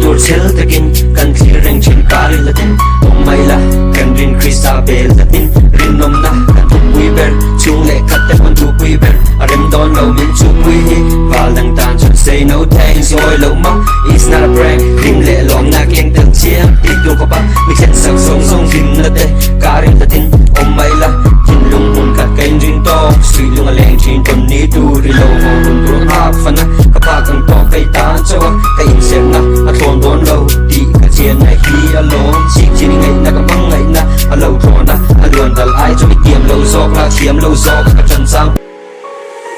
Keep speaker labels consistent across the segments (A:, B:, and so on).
A: tur sel takin kan clearing chin kari latin omaila kan rin Christabel latin rin nom na kan tukui ber chung le kat te kon tukui ber arem don lo min tukui hi valang tan should say no thanks oi lo ma it's not a prank ring le long na keng tel chiam ti tur ko pa mi khet sak song song rin na te kari latin omaila kin lung mun kat kain rin to sui lung aleng chin kon ni tu ri lo mo kun tur ap fana kapakang to kay tan chawa kay insek na aton don lo di ka chien na hi alone sik chin ngai na ka mang ngai na alo thon na alon dal ai cho mi tiam lo zok la thiam lo zok ka chan sang.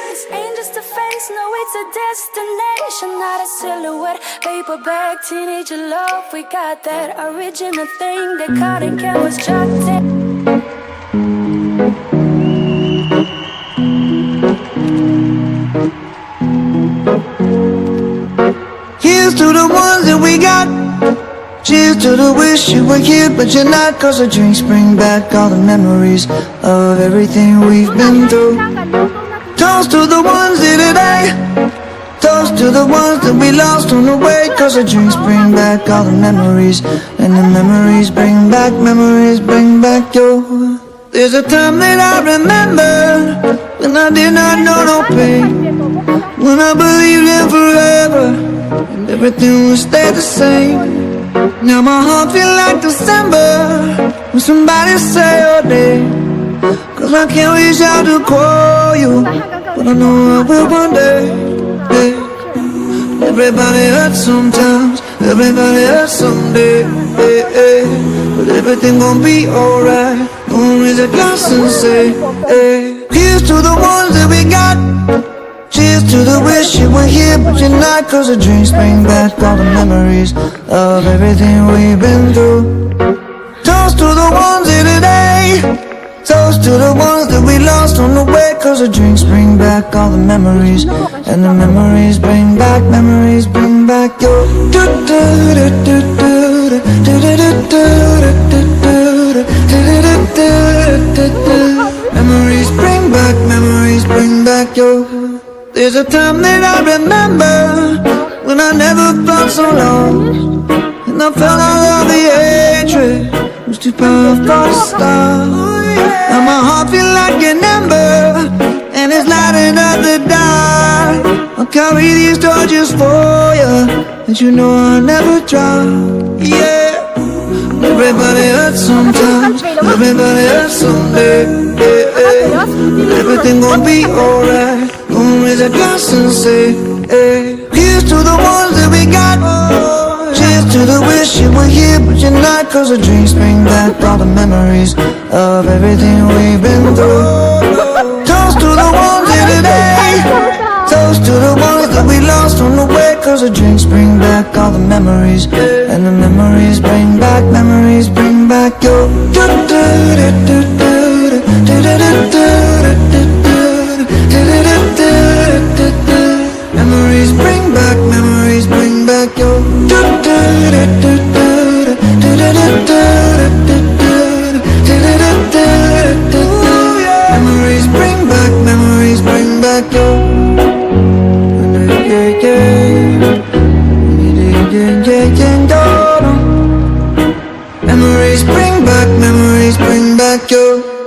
B: This ain't just a face, no it's a destination, not a silhouette. Paperback teenager love, we got that original thing that cotton canvas chocolate.
C: Here's to the ones that we got. Cheers to the wish you were here but you're not, cause the drinks bring back all the memories of everything we've been through. Toast to the ones here today. Toast to the ones that we lost on the way, cause the drinks bring back all the memories, and the memories bring back your. There's a time that I remember when I did not know no pain, when I believed in forever and everything would stay the same. Now my heart feel like December when somebody say your name, cause I can't reach out to call you, but I know I will one day. Hey. Everybody hurts sometimes, everybody hurts someday. Hey, hey. But everything gon' be alright. Gonna raise a glass and say, hey. Here's to the ones that we got. Cheers to the wish you were here but you're not, cause the drinks bring back all the memories of everything we've been through. Toast to the ones here today. Toast to the ones that we lost on the way, cause the drinks bring back all the memories, and the memories bring back your. Memories bring back your. There's a time that I remember when I never felt so lost, and I felt all of the hatred was too powerful to stop. Now my heart feel like an ember, and it's lighting up the dark. I'll carry these torches for you, and you know I'll never drop. Yeah. Everybody hurts sometimes, everybody hurts someday. Yeah, yeah. But everything gon' be alright. Gonna raise a glass and say, hey. Here's to the ones that we got. Cheers to the wish you were here but you're not, cause the drinks bring back all the memories of everything we've been through. Toast to the ones here today. Toast to the ones that we lost on the way, cause the drinks bring back all the memories, and the memories bring back your. Memories bring back your. Memories bring back your. Memories bring back your.